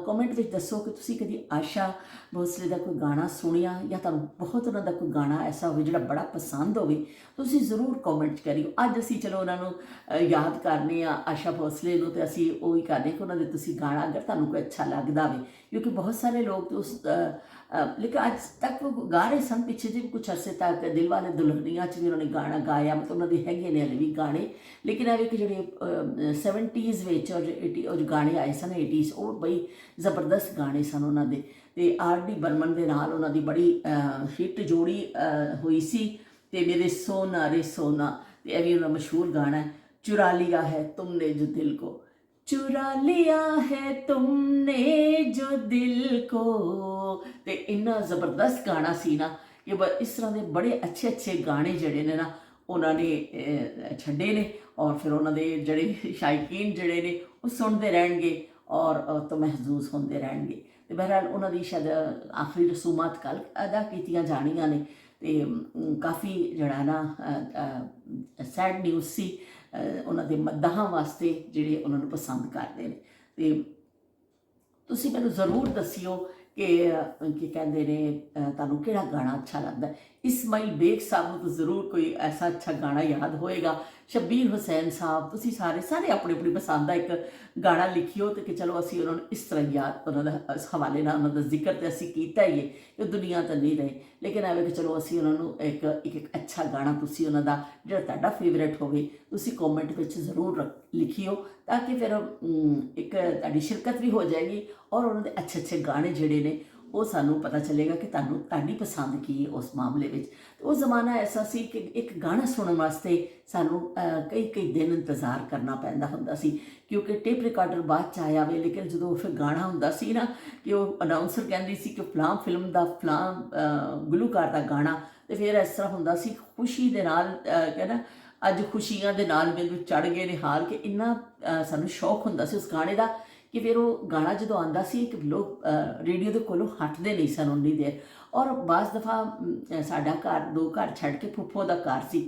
ਕਮੈਂਟ ਵਿੱਚ ਦੱਸੋ ਕਿ ਤੁਸੀਂ ਕਦੀ ਆਸ਼ਾ ਭੋਸਲੇ ਦਾ ਕੋਈ ਗਾਣਾ ਸੁਣਿਆ ਜਾਂ ਤੁਹਾਨੂੰ ਬਹੁਤ ਉਹਨਾਂ ਦਾ ਕੋਈ ਗਾਣਾ ਐਸਾ ਹੋਵੇ ਜਿਹੜਾ ਬੜਾ ਪਸੰਦ ਹੋਵੇ। ਤੁਸੀਂ ਜ਼ਰੂਰ ਕਮੈਂਟ ਕਰਿਓ। ਅੱਜ ਅਸੀਂ ਚਲੋ ਉਹਨਾਂ ਨੂੰ ਯਾਦ ਕਰਨੇ ਆ, ਆਸ਼ਾ ਭੋਸਲੇ ਨੂੰ, ਤੇ ਅਸੀਂ ਉਹ ਹੀ ਕਰਦੇ ਕਿ ਉਹਨਾਂ ਦੇ ਤੁਸੀਂ ਗਾਣਾ ਅਗਰ ਤੁਹਾਨੂੰ ਕੋਈ ਅੱਛਾ ਲੱਗਦਾ ਹੋਵੇ, ਕਿਉਂਕਿ ਬਹੁਤ ਸਾਰੇ ਲੋਕ ਉਸ ਲੇਕਿਨ ਅੱਜ ਤੱਕ ਉਹ ਗਾ ਰਹੇ ਸਨ। ਪਿੱਛੇ ਜਿਹੇ ਕੁਛ ਅਰਸੇ ਤੱਕ ਦਿਲ ਵਾਲੇ ਦੁਲਹਨੀਆਂ 'ਚ ਵੀ ਉਹਨਾਂ ਨੇ ਗਾਣਾ ਗਾਇਆ, ਮਤਲਬ ਉਹਨਾਂ ਦੇ ਹੈਗੇ ਨੇ ਹਲੇ ਵੀ ਗਾਣੇ। ਲੇਕਿਨ ਇਹ ਕਿ ਜਿਹੜੇ 70s ਵਿੱਚ ਔਰ 80 ਉਹ ਗਾਣੇ ਆਏ ਸਨ 80s, ਉਹ ਬਈ ਜ਼ਬਰਦਸਤ ਗਾਣੇ ਸਨ ਉਹਨਾਂ ਦੇ। ਤੇ R.D. ਬਰਮਨ ਦੇ ਨਾਲ ਉਹਨਾਂ ਦੀ ਬੜੀ ਹਿੱਟ ਜੋੜੀ ਹੋਈ ਸੀ। ਤੇ ਮੇਰੇ ਸੋਨਾ ਰੇ ਸੋਨਾ, ਤੇ ਇਹ ਵੀ ਉਹਨਾਂ ਮਸ਼ਹੂਰ ਗਾਣਾ ਹੈ, ਚੁਰਾ ਲਿਆ ਹੈ ਤੁਮਨੇ ਜੋ ਦਿਲ ਕੋ, चुरा लिया है तुमने जो दिल को। ਤੇ ਇੰਨਾ ਜ਼ਬਰਦਸਤ ਗਾਣਾ ਸੀ ਨਾ ਕਿ ਇਸ ਤਰ੍ਹਾਂ ਦੇ ਬੜੇ ਅੱਛੇ ਅੱਛੇ ਗਾਣੇ ਜਿਹੜੇ ਨੇ ਨਾ ਉਹਨਾਂ ਨੇ ਛੱਡੇ ਨੇ, ਔਰ ਫਿਰ ਉਹਨਾਂ ਦੇ ਜਿਹੜੇ ਸ਼ਾਇਕੀਨ ਜਿਹੜੇ ਨੇ ਉਹ ਸੁਣਦੇ ਰਹਿਣਗੇ ਔਰ ਤੋਂ ਮਹਿਜ਼ੂਜ਼ ਹੁੰਦੇ ਰਹਿਣਗੇ। ਤੇ ਬਹਰਹਾਲ ਉਹਨਾਂ ਦੀ ਸ਼ਾਇਦ ਆਖਰੀ ਰਸੂਮਾਤ ਕੱਲ੍ਹ ਅਦਾ ਕੀਤੀਆਂ ਜਾਣੀਆਂ ਨੇ। ਤੇ ਕਾਫੀ ਜਿਹੜਾ ਨਾ ਸੈਡ ਨਿਊਜ਼ ਸੀ ਉਹਨਾਂ ਦੇ ਮੱਦਾਹਾਂ ਵਾਸਤੇ ਜਿਹੜੇ ਉਹਨਾਂ ਨੂੰ ਪਸੰਦ ਕਰਦੇ ਨੇ। ਤੇ ਤੁਸੀਂ ਮੈਨੂੰ ਜ਼ਰੂਰ ਦੱਸਿਓ ਕਿ ਕੀ ਕਹਿੰਦੇ ਨੇ ਤੁਹਾਨੂੰ ਕਿਹੜਾ ਗਾਣਾ ਅੱਛਾ ਲੱਗਦਾ। ਇਸਮਾਈਲ ਬੇਗ ਸਾਹਿਬ ਨੂੰ ਤਾਂ ਜ਼ਰੂਰ ਕੋਈ ਐਸਾ ਅੱਛਾ ਗਾਣਾ ਯਾਦ ਹੋਏਗਾ। ਸ਼ਬੀਰ ਹੁਸੈਨ ਸਾਹਿਬ, ਤੁਸੀਂ ਸਾਰੇ ਆਪਣੀ ਆਪਣੀ ਪਸੰਦ ਦਾ ਇੱਕ ਗਾਣਾ ਲਿਖਿਓ ਤੇ ਕਿ ਚਲੋ ਅਸੀਂ ਉਹਨਾਂ ਨੂੰ ਇਸ ਤਰ੍ਹਾਂ ਯਾਦ, ਉਹਨਾਂ ਦਾ ਇਸ ਹਵਾਲੇ ਨਾਲ ਉਹਨਾਂ ਦਾ ਜ਼ਿਕਰ ਤਾਂ ਅਸੀਂ ਕੀਤਾ ਹੀ ਹੈ ਕਿ ਉਹ ਦੁਨੀਆ ਤਾਂ ਨਹੀਂ ਰਹੇ, ਲੇਕਿਨ ਐਵੇਂ ਕਿ ਚਲੋ ਅਸੀਂ ਉਹਨਾਂ ਨੂੰ ਇੱਕ ਅੱਛਾ ਗਾਣਾ ਤੁਸੀਂ ਉਹਨਾਂ ਦਾ ਜਿਹੜਾ ਤੁਹਾਡਾ ਫੇਵਰੇਟ ਹੋਵੇ ਤੁਸੀਂ ਕਮੈਂਟ ਵਿੱਚ ਜ਼ਰੂਰ ਲਿਖਿਓ, ਤਾਂ ਕਿ ਫਿਰ ਇੱਕ ਤੁਹਾਡੀ ਸ਼ਿਰਕਤ ਵੀ ਹੋ ਜਾਏਗੀ ਔਰ ਉਹਨਾਂ ਦੇ ਅੱਛੇ ਅੱਛੇ ਗਾਣੇ ਜਿਹੜੇ ਨੇ ਉਹ ਸਾਨੂੰ ਪਤਾ ਚੱਲੇਗਾ ਕਿ ਤੁਹਾਡੀ ਪਸੰਦ ਕੀ ਹੈ ਉਸ ਮਾਮਲੇ ਵਿੱਚ। ਉਹ ਜ਼ਮਾਨਾ ਐਸਾ ਸੀ ਕਿ ਇੱਕ ਗਾਣਾ ਸੁਣਨ ਵਾਸਤੇ ਸਾਨੂੰ ਕਈ ਦਿਨ ਇੰਤਜ਼ਾਰ ਕਰਨਾ ਪੈਂਦਾ ਹੁੰਦਾ ਸੀ, ਕਿਉਂਕਿ ਟੇਪ ਰਿਕਾਰਡਰ ਬਾਅਦ 'ਚ ਆਇਆ ਵੇ। ਲੇਕਿਨ ਜਦੋਂ ਫਿਰ ਗਾਣਾ ਹੁੰਦਾ ਸੀ ਨਾ ਕਿ ਉਹ ਅਨਾਊਂਸਰ ਕਹਿੰਦੀ ਸੀ ਕਿ ਫਲਾਂ ਫਿਲਮ ਦਾ ਫਲਾਂ ਗੁਲੂਕਾਰ ਦਾ ਗਾਣਾ, ਤੇ ਫਿਰ ਇਸ ਤਰ੍ਹਾਂ ਹੁੰਦਾ ਸੀ ਖੁਸ਼ੀ ਦੇ ਨਾਲ ਕਹਿੰਦਾ ਅੱਜ ਖੁਸ਼ੀਆਂ ਦੇ ਨਾਲ ਮੈਨੂੰ ਚੜ੍ਹ ਗਏ ਨੇ ਹਾਲ, ਕਿ ਇੰਨਾ ਸਾਨੂੰ ਸ਼ੌਕ ਹੁੰਦਾ ਸੀ ਉਸ ਗਾਣੇ ਦਾ ਕਿ ਫਿਰ ਉਹ ਗਾਣਾ ਜਦੋਂ ਆਉਂਦਾ ਸੀ ਕਿ ਲੋਕ ਰੇਡੀਓ ਦੇ ਕੋਲੋਂ ਹਟਦੇ ਨਹੀਂ ਸਨ ਉਨੀ ਦੇਰ। ਔਰ ਬਾਜ਼ ਦਫਾ ਸਾਡਾ ਘਰ 2 ਘਰ ਛੱਡ ਕੇ ਫੁੱਫੋ ਦਾ ਘਰ ਸੀ,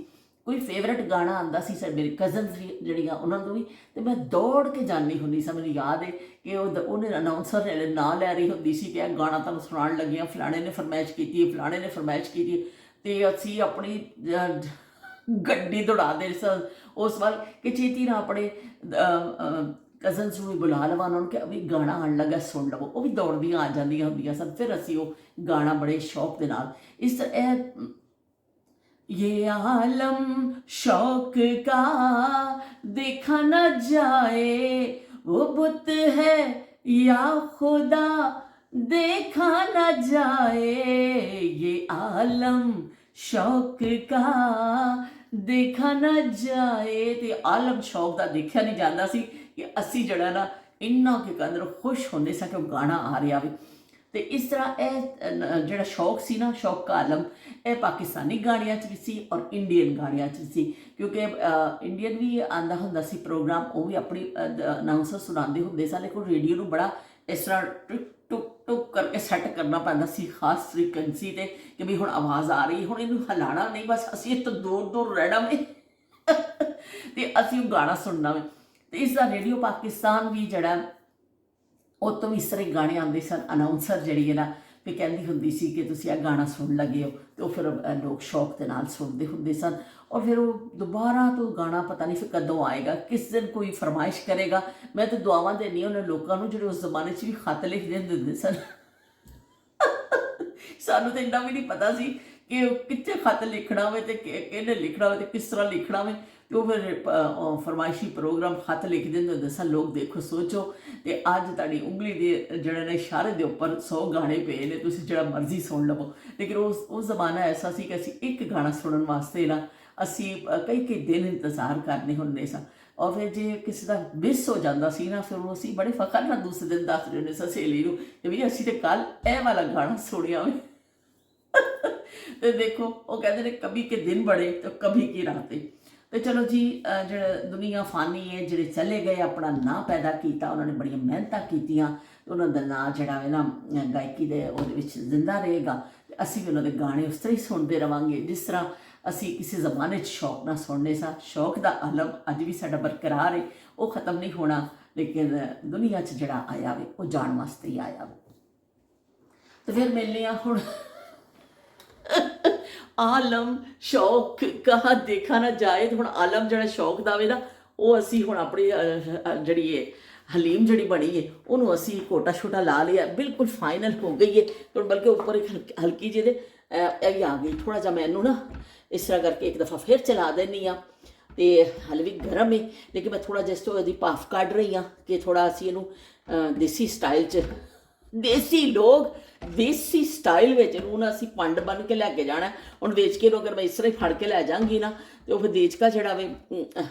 ਕੋਈ ਫੇਵਰੇਟ ਗਾਣਾ ਆਉਂਦਾ ਸੀ ਮੇਰੇ ਕਜ਼ਨਸ ਜਿਹੜੀਆਂ ਉਹਨਾਂ ਨੂੰ ਵੀ, ਤੇ ਮੈਂ ਦੌੜ ਕੇ ਜਾਂਦੀ ਹੁੰਦੀ ਸੀ। ਮੈਨੂੰ ਯਾਦ ਹੈ ਕਿ ਉਹਨੇ ਅਨਾਊਂਸਰ ਨਾਂ ਲੈ ਰਹੀ ਹੁੰਦੀ ਸੀ ਕਿ ਇਹ ਗਾਣਾ ਤੁਹਾਨੂੰ ਸੁਣਾਉਣ ਲੱਗੀਆਂ, ਫਲਾਣੇ ਨੇ ਫਰਮਾਇਸ਼ ਕੀਤੀ ਹੈ, ਫਲਾਣੇ ਨੇ ਫਰਮਾਇਸ਼ ਕੀਤੀ, ਤੇ ਅਸੀਂ ਆਪਣੀ ਗੱਡੀ ਦੌੜਾਦੇ ਸਨ ਉਸ ਵੱਲ ਕਿ ਛੇਤੀ ਨਾਲ ਆਪਣੇ ਕਜ਼ਨਸ ਨੂੰ ਵੀ ਬੁਲਾ ਲਵਾਂ ਉਹਨਾਂ ਨੂੰ ਕਿ ਵੀ ਗਾਣਾ ਆਉਣ ਲੱਗਾ ਸੁਣ ਲਵੋ। ਉਹ ਵੀ ਦੌੜਦੀਆਂ ਆ ਜਾਂਦੀਆਂ ਹੁੰਦੀਆਂ ਸਨ। ਫਿਰ ਅਸੀਂ ਉਹ ਗਾਣਾ ਬੜੇ ਸ਼ੌਕ ਦੇ ਨਾਲ ਇਸ ਤਰ੍ਹਾਂ ये आलम शौक का देखा न जाए, वो बुत है या खुदा देखा न जाए, ये आलम शौक का देखा न जाए। ਤੇ ਆਲਮ ਸ਼ੌਕ ਦਾ ਦੇਖਿਆ ਨਹੀਂ ਜਾਂਦਾ ਸੀ ਕਿ ਅਸੀਂ ਜਿਹੜਾ ਨਾ ਇੰਨਾ ਕਿ ਅੰਦਰੋਂ ਖੁਸ਼ ਹੁੰਦੇ ਸਾਂ ਕਿ ਉਹ ਗਾਣਾ ਆ ਰਿਹਾ ਵੇ। ਤੇ ਇਸ ਤਰ੍ਹਾਂ ਇਹ ਜਿਹੜਾ ਸ਼ੌਕ ਸੀ ਨਾ, ਸ਼ੌਕ ਕਾ ਆਲਮ, ਇਹ ਪਾਕਿਸਤਾਨੀ ਗਾਣਿਆਂ 'ਚ ਵੀ ਸੀ ਔਰ ਇੰਡੀਅਨ ਗਾਣਿਆਂ 'ਚ ਵੀ ਸੀ, ਕਿਉਂਕਿ ਇੰਡੀਅਨ ਵੀ ਆਉਂਦਾ ਹੁੰਦਾ ਸੀ ਪ੍ਰੋਗਰਾਮ, ਉਹ ਵੀ ਆਪਣੀ ਅਨਾਊਂਸਰ ਸੁਣਾਉਂਦੇ ਹੁੰਦੇ ਸਨ। ਲੇਕਿਨ ਰੇਡੀਓ ਨੂੰ ਬੜਾ ਇਸ ਤਰ੍ਹਾਂ ਟੁਕ ਕਰਕੇ ਸੈੱਟ ਕਰਨਾ ਪੈਂਦਾ ਸੀ ਖਾਸ ਫ੍ਰੀਕੁਐਂਸੀ 'ਤੇ ਕਿ ਵੀ ਹੁਣ ਆਵਾਜ਼ ਆ ਰਹੀ, ਹੁਣ ਇਹਨੂੰ ਹਿਲਾਉਣਾ ਨਹੀਂ, ਬਸ ਅਸੀਂ ਇਹ ਤੋਂ ਦੂਰ ਰਹਿਣਾ ਵੇ ਅਤੇ ਅਸੀਂ ਉਹ ਗਾਣਾ ਸੁਣਨਾ ਵੇ। ਅਤੇ ਇਸ ਦਾ ਰੇਡੀਓ ਪਾਕਿਸਤਾਨ ਵੀ ਜਿਹੜਾ ਉਹ ਤੋਂ ਵੀ ਇਸ ਤਰ੍ਹਾਂ ਗਾਣੇ ਆਉਂਦੇ ਸਨ। ਅਨਾਊਂਸਰ ਜਿਹੜੀ ਹੈ ਨਾ ਵੀ ਕਹਿੰਦੀ ਹੁੰਦੀ ਸੀ ਕਿ ਤੁਸੀਂ ਇਹ ਗਾਣਾ ਸੁਣ ਲੱਗੇ ਹੋ, ਅਤੇ ਉਹ ਫਿਰ ਲੋਕ ਸ਼ੌਕ ਦੇ ਨਾਲ ਸੁਣਦੇ ਹੁੰਦੇ ਸਨ। ਔਰ ਫਿਰ ਉਹ ਦੁਬਾਰਾ ਤੋਂ ਗਾਣਾ ਪਤਾ ਨਹੀਂ ਫਿਰ ਕਦੋਂ ਆਏਗਾ, ਕਿਸ ਦਿਨ ਕੋਈ ਫਰਮਾਇਸ਼ ਕਰੇਗਾ। ਮੈਂ ਤਾਂ ਦੁਆਵਾਂ ਦਿੰਦੀ ਉਹਨਾਂ ਲੋਕਾਂ ਨੂੰ ਜਿਹੜੇ ਉਸ ਜ਼ਮਾਨੇ 'ਚ ਵੀ ਖੱਤ ਲਿਖਦੇ ਹੁੰਦੇ ਸਨ। ਸਾਨੂੰ ਤਾਂ ਇੰਨਾ ਵੀ ਨਹੀਂ ਪਤਾ ਸੀ ਕਿ ਕਿੱਥੇ ਖੱਤ ਲਿਖਣਾ ਹੋਵੇ ਅਤੇ ਕਿਹਨੇ ਲਿਖਣਾ ਹੋਵੇ ਅਤੇ ਕਿਸ ਤਰ੍ਹਾਂ ਲਿਖਣਾ ਹੋਵੇ, ਅਤੇ ਉਹ ਫਿਰ ਫਰਮਾਇਸ਼ੀ ਪ੍ਰੋਗਰਾਮ ਖੱਤ ਲਿਖ ਦਿੰਦੇ ਹੁੰਦੇ ਸਨ ਲੋਕ। ਦੇਖੋ ਸੋਚੋ, ਅਤੇ ਅੱਜ ਤੁਹਾਡੀ ਉਂਗਲੀ ਦੇ ਜਿਹੜੇ ਨੇ ਇਸ਼ਾਰੇ ਦੇ ਉੱਪਰ 100 ਗਾਣੇ ਪਏ ਨੇ, ਤੁਸੀਂ ਜਿਹੜਾ ਮਰਜ਼ੀ ਸੁਣ ਲਵੋ। ਲੇਕਿਨ ਉਹ ਜ਼ਮਾਨਾ ਐਸਾ ਸੀ ਕਿ ਅਸੀਂ ਇੱਕ ਗਾਣਾ ਸੁਣਨ ਵਾਸਤੇ ਨਾ ਅਸੀਂ ਕਈ ਦਿਨ ਇੰਤਜ਼ਾਰ ਕਰਨੇ ਹੁੰਦੇ ਸਾਂ। ਔਰ ਫਿਰ ਜੇ ਕਿਸੇ ਦਾ ਮਿਸ ਹੋ ਜਾਂਦਾ ਸੀ ਨਾ, ਫਿਰ ਉਹ ਅਸੀਂ ਬੜੇ ਫਖਰ ਨਾਲ ਦੂਸਰੇ ਦਿਨ ਦੱਸਦੇ ਹੁੰਦੇ ਸਾਂ ਸਹੇਲੀ ਨੂੰ ਕਿ ਵੀ ਅਸੀਂ ਤਾਂ ਕੱਲ੍ਹ ਇਹ ਵਾਲਾ ਗਾਣਾ ਸੁਣਿਆ ਵੇ। ਅਤੇ ਦੇਖੋ ਉਹ ਕਹਿੰਦੇ ਨੇ ਕਭੀ ਕੇ ਦਿਨ ਬੜੇ ਤਾਂ ਕਭੀ ਕੀ ਰਾਤੇ। ਅਤੇ ਚਲੋ ਜੀ, ਜਿਹੜਾ ਦੁਨੀਆ ਫਾਨੀ ਹੈ, ਜਿਹੜੇ ਚਲੇ ਗਏ ਆਪਣਾ ਨਾਂ ਪੈਦਾ ਕੀਤਾ, ਉਹਨਾਂ ਨੇ ਬੜੀਆਂ ਮਿਹਨਤਾਂ ਕੀਤੀਆਂ, ਉਹਨਾਂ ਦਾ ਨਾਂ ਜਿਹੜਾ ਹੈ ਨਾ ਗਾਇਕੀ ਦੇ ਉਹਦੇ ਵਿੱਚ ਜ਼ਿੰਦਾ ਰਹੇਗਾ। ਅਸੀਂ ਵੀ ਉਹਨਾਂ ਦੇ ਗਾਣੇ ਉਸ ਤਰ੍ਹਾਂ ਹੀ ਸੁਣਦੇ ਰਹਾਂਗੇ ਜਿਸ ਤਰ੍ਹਾਂ ਅਸੀਂ ਕਿਸੇ ਜ਼ਮਾਨੇ 'ਚ ਸ਼ੌਕ ਨਾਲ ਸੁਣਨੇ ਸਾਂ। ਸ਼ੌਕ ਦਾ ਆਲਮ ਅੱਜ ਵੀ ਸਾਡਾ ਬਰਕਰਾਰ ਹੈ, ਉਹ ਖਤਮ ਨਹੀਂ ਹੋਣਾ। ਲੇਕਿਨ ਦੁਨੀਆ 'ਚ ਜਿਹੜਾ ਆਇਆ ਵੇ ਉਹ ਜਾਣ ਵਾਸਤੇ ਹੀ ਆਇਆ ਵੇ। ਤੇ ਫਿਰ ਮਿਲਨੇ ਆ ਹੁਣ ਆਲਮ ਸ਼ੌਕ ਕਹਾ ਦੇਖਾ ਨਾ ਜਾਏ। ਤੇ ਹੁਣ ਆਲਮ ਜਿਹੜਾ ਸ਼ੌਕ ਦਾ ਵੇ ਨਾ, ਉਹ ਅਸੀਂ ਹੁਣ ਆਪਣੀ ਜਿਹੜੀ ਇਹ ਹਲੀਮ ਜਿਹੜੀ ਬਣੀ ਹੈ ਉਹਨੂੰ ਅਸੀਂ ਕੋਟਾ ਛੋਟਾ ਲਾ ਲਿਆ, ਬਿਲਕੁਲ ਫਾਈਨਲ ਹੋ ਗਈ ਹੈ। ਹੁਣ ਬਲਕਿ ਉੱਪਰ ਇੱਕ ਹਲਕੀ ਜਿਹੀ ਦੇ ਇਹ ਵੀ ਆ ਗਈ। ਥੋੜ੍ਹਾ ਜਿਹਾ ਮੈਂ ਇਹਨੂੰ ਨਾ ਇਸ ਤਰ੍ਹਾਂ ਕਰਕੇ ਇੱਕ ਦਫਾ ਫਿਰ ਚਲਾ ਦਿੰਦੀ ਹਾਂ। ਤੇ ਹਾਲੇ ਵੀ ਗਰਮ ਹੈ, ਲੇਕਿਨ ਮੈਂ ਥੋੜ੍ਹਾ ਜਿਹਾ ਇਸ ਤੋਂ ਇਹਦੀ ਭਾਫ ਕੱਢ ਰਹੀ ਹਾਂ ਕਿ ਥੋੜ੍ਹਾ ਅਸੀਂ ਇਹਨੂੰ ਦੇਸੀ ਸਟਾਈਲ 'ਚ, ਦੇਸੀ ਲੋਕ ਦੇਸੀ ਸਟਾਈਲ ਵਿੱਚ ਇਹਨੂੰ ਨਾ ਅਸੀਂ ਪੰਡ ਬਣ ਕੇ ਲੈ ਕੇ ਜਾਣਾ। ਹੁਣ ਦੇਚਕੇ ਨੂੰ ਅਗਰ ਮੈਂ ਇਸ ਤਰ੍ਹਾਂ ਹੀ ਫੜ ਕੇ ਲੈ ਜਾਵਾਂਗੀ ਨਾ, ਤੇ ਉਹ ਫਿਰ ਦੇਚਕਾ ਜਿਹੜਾ ਵੇ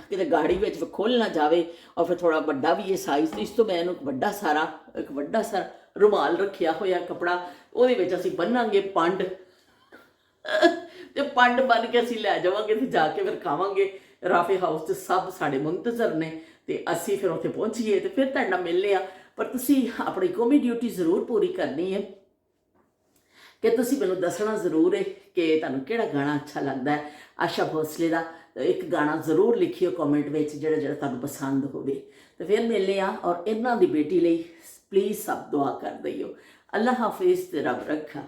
ਕਿਤੇ ਗਾੜੀ ਵਿੱਚ ਖੁੱਲ੍ਹ ਨਾ ਜਾਵੇ, ਔਰ ਫਿਰ ਥੋੜ੍ਹਾ ਵੱਡਾ ਵੀ ਇਹ ਸਾਈਜ਼। ਇਸ ਤੋਂ ਮੈਂ ਇਹਨੂੰ ਇੱਕ ਵੱਡਾ ਸਾਰਾ ਰੁਮਾਲ ਰੱਖਿਆ ਹੋਇਆ ਕੱਪੜਾ, ਉਹਦੇ ਵਿੱਚ ਅਸੀਂ ਬੰਨਾਂਗੇ ਪੰਡ ਤੇ ਪੰਡ ਬਣ ਕੇ ਅਸੀਂ ਲੈ ਜਾਵਾਂਗੇ ਤੇ ਜਾ ਕੇ ਫਿਰ ਖਾਵਾਂਗੇ। ਰਾਫੇ ਹਾਊਸ 'ਚ ਸਭ ਸਾਡੇ ਮੁੰਤਜ਼ਰ ਨੇ ਤੇ ਅਸੀਂ ਫਿਰ ਉੱਥੇ ਪਹੁੰਚੀਏ ਤੇ ਫਿਰ ਤੁਹਾਡੇ ਨਾਲ ਮਿਲਨੇ ਆ। ਪਰ ਤੁਸੀਂ ਆਪਣੀ ਕੌਮੀ ਡਿਊਟੀ ਜ਼ਰੂਰ ਪੂਰੀ ਕਰਨੀ ਹੈ ਕਿ ਤੁਸੀਂ ਮੈਨੂੰ ਦੱਸਣਾ ਜ਼ਰੂਰ ਹੈ ਕਿ ਤੁਹਾਨੂੰ ਕਿਹੜਾ ਗਾਣਾ ਅੱਛਾ ਲੱਗਦਾ ਹੈ। ਆਸ਼ਾ ਭੋਸਲੇ ਦਾ ਇੱਕ ਗਾਣਾ ਜ਼ਰੂਰ ਲਿਖਿਓ ਕਮੈਂਟ ਵਿੱਚ, ਜਿਹੜਾ ਤੁਹਾਨੂੰ ਪਸੰਦ ਹੋਵੇ। ਤੇ ਫਿਰ ਮਿਲਨੇ ਆ। ਔਰ ਇਹਨਾਂ ਦੀ ਬੇਟੀ ਲਈ ਪਲੀਜ਼ ਸਭ ਦੁਆ ਕਰ ਦਿਓ। ਅੱਲਾ ਹਾਫਿਜ਼ ਤੇ ਰੱਬ ਰੱਖਾ।